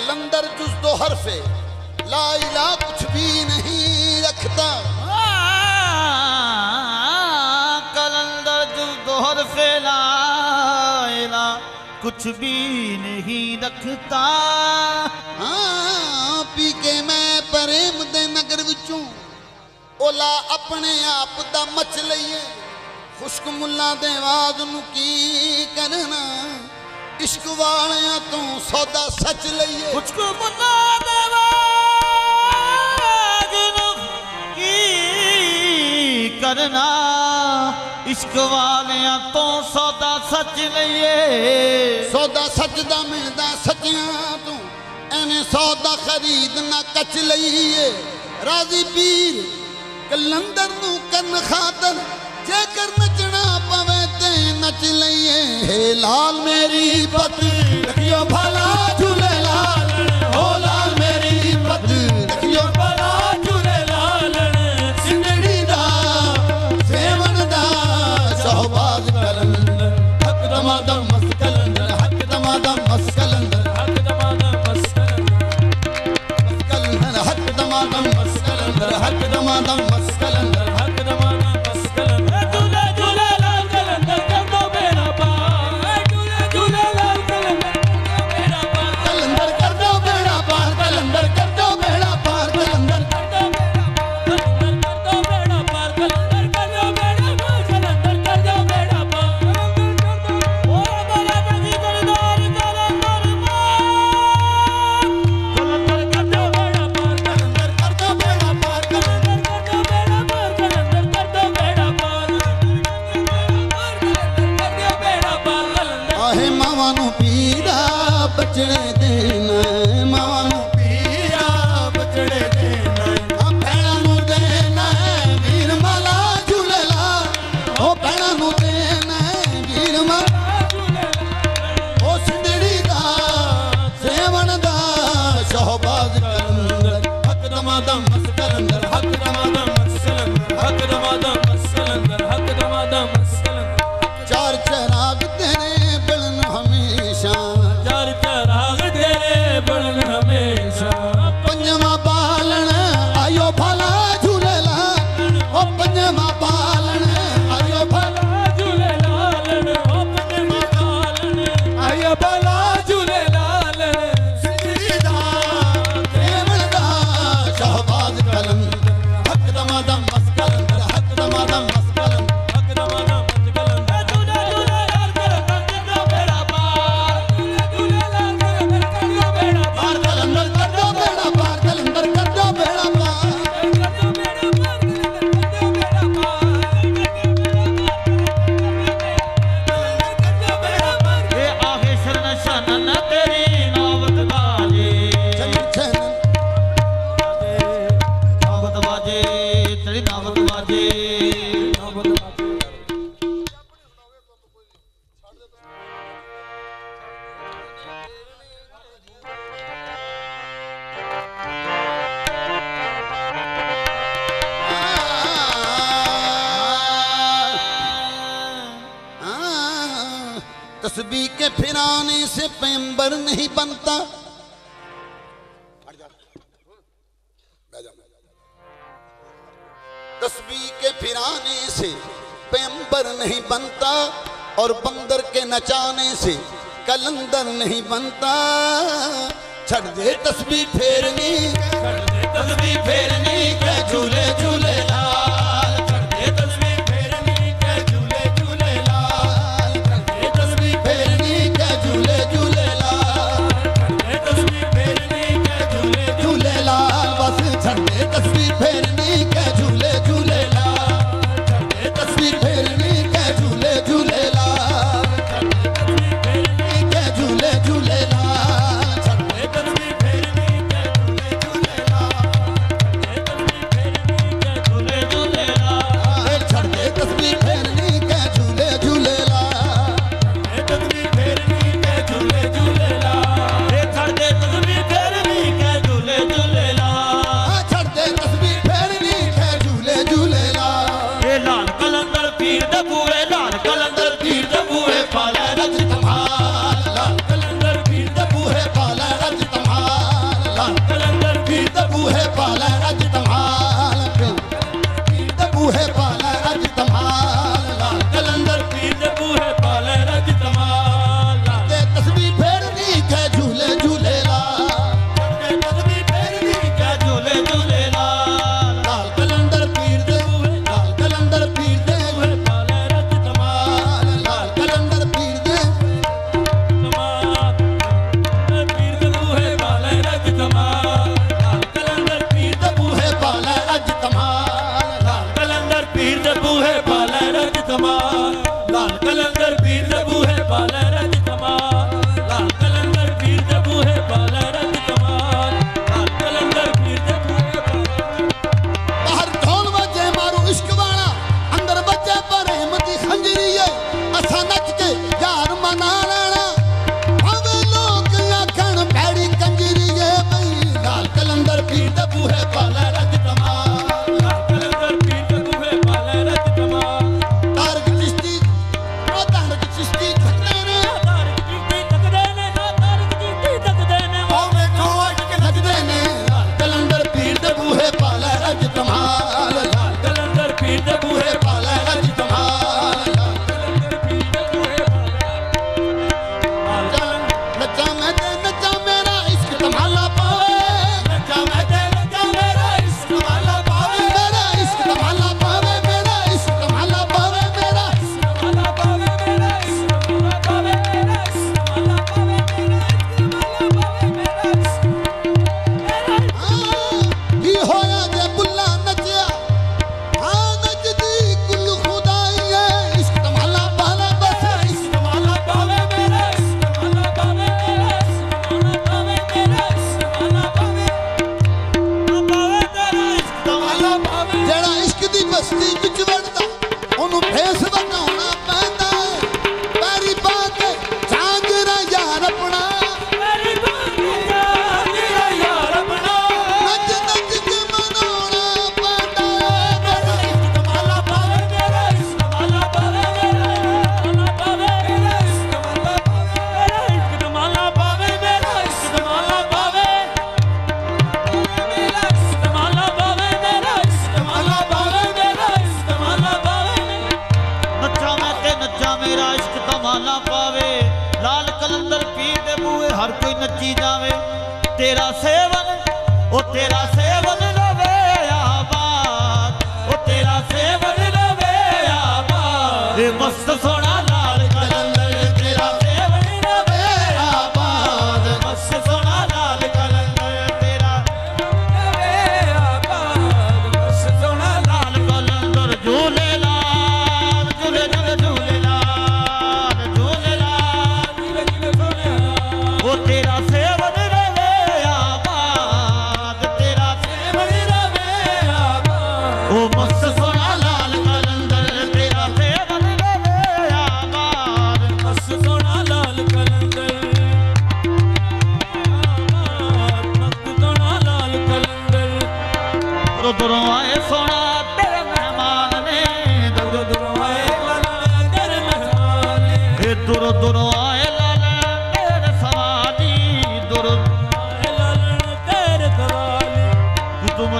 कलंदर जुज दो हरफे ला इला कुछ भी नहीं रखता। कलंदर जुज दो हरफे ला इला कुछ भी नहीं रखता। हाँ पी के मैं प्रेम दे नगर विचों ओला अपने आप दा मच लईए। खुश्क मुल्ला दे आवाज नू की करना इश्क वालियां तो सौदा सच लईए। खुश्क मुल्ला दे आवाज नू की करना इश्क वालियां तो सौदा सच लईए। सौदा सच दा मिलदा सचियां तू एवें सौदा खरीद ना कच लईए। राजी पीर कलंदर नू करन खातर जेकर नचना पवे ते नच लईए। हे लाल मेरी पत रखियो भला झूले लाल। हो लाल मेरी पत रखियो भला झूले लाल। सिंदड़ी दा सेवन दा शहबाज कलंदर हक दमादम मस कलंदर हक दमादम मस कलंदर हक दमादम मस कलंदर हक दमादम मस कलंदर हक दमादम मस कलंदर हक दमादम मस कलंदर। झूले झूले लाल कलंदर कर दो बेड़ा पार। झूले झूले लाल कलंदर कर दो बेड़ा पार। कलंदर कर दो बेड़ा पार कलंदर कर दो बेड़ा पार कलंदर कर दो बेड़ा पार। कलंदर कर दो बेड़ा पार। कलंदर कर दो बेड़ा पार। ओरा बोला नबी दरबार कलंदर कलंदर कर दो बेड़ा पार। कलंदर कर दो बेड़ा पार कलंदर कर दो बेड़ा पार। कलंदर कर दो बेड़ा पार। कलंदर कर दो बेड़ा पार। कलंदर आहे मावा नू पीड़ा बचड़े देना। मावा नू पीड़ा बचड़े देना। भैणा नू देना वीर माला झूले लाल। ओ भैणा नू देना वीर माला झूले लाल। ओ सिंदड़ी दा सेवन दा शहबाज कलंदर हक दमादम मस कलंदर हक दमादम मस कलंदर हक दमादम मस कलंदर हक दमादम मस कलंदर। चार चराग तेरे बिलन हमेशा। चार चराग तेरे बड़न हमेशा। पंजवा पालन आयो भला झूले लाल। ओ पंजवा पालन आयो भला झूले लाल। ओ पंजवा पालन आयो भला झूले लाल। सिंदड़ी दा सेवन दा शहबाज कलंदर हक दमादम मस कलंदर हक दमादम मस कलंदर हक दमादम मस कलंदर। झूले झूले लाल कलंदर कर दो बेड़ा पार। झूले झूले लाल कलंदर कर दो बेड़ा पार। पार कलंदर कर दो बेड़ा पार कलंदर कर दो बेड़ा पार। कर दो बेड़ा पार। कलंदर कर दो बेड़ा पार। कर दो बेड़ा पार। ये आगे शरण शनन तेरी नौबत बाजे। नौबत बाजे तेरी नौबत बाजे। तस्बीह के फिराने से पैगंबर नहीं बनता। तस्बीह के फिराने से पैगंबर नहीं बनता और बंदर के नचाने से कलंदर नहीं बनता। छड़ दे तस्बीह फेरनी तस्बीह फेरनी के झूले झूले लाल। छड़ दे तस्बीह फेरनी के झूले झूले लाल। छड़ दे तस्बीह फेरनी के झूले झूले लाल। छड़ दे तस्बीह फेरनी के झूले झूले लाल। बस छड़ दे तस्बीह फेरनी के झूले झूले लाल। छड़ दे तस्बीह फेरनी के झूले झूले लाल। छड़ दे तस्बीह फेरनी के झूले झूले लाल। छड़ दे तस्बीह फेरनी के झूले झूले लाल। बस्ती विच वड़दा ओनू भेस बनाउणा पैंदा पैरी पा के झांजरा यार अपना मेरी बाकी जागरा यार अपना नच नच के मनाउणा पैंदा कमाला पावे मेरा इश्क माला पावे मेरा इश्क माला पावे मेरा इश्क माला पावे मेरा इश्क माला पावे मेरा इश्क माला पावे मेरा इश्क माला पावे नचा मैं ते नचा मेरा इश्क तमाला पावे लाल कलंदर पीर दे बूए हर कोई नची जावे तेरा सेवन रवे आबाद ओ तेरा सेवन रवे आबाद ए मस्त सोना लाल कलंदर तेरा सेवन रवे आबाद मस्त सोना लाल कलंदर तेरा रवे आबाद बस सोना लाल कलंदर झूले लाल झूले झूले झूले लाल झूले लाल जिले जिले सोने वो तेरा सेवन रवे आबाद तेरा सेवन रवे आबाद ओ मस्त सोना लाल कलंदर तेरा सेवन रवे आबाद बस सोना लाल कलंदर मस्त सोना लाल कलंदर दूरों दूरों आए सोना तेरे मेहमान ने दूर दूर आए लाला तेरे मेहमान ए दूरों दूरों आए लाला तेरे सवाली दूर आए लाला तेरे सवाली कुतुब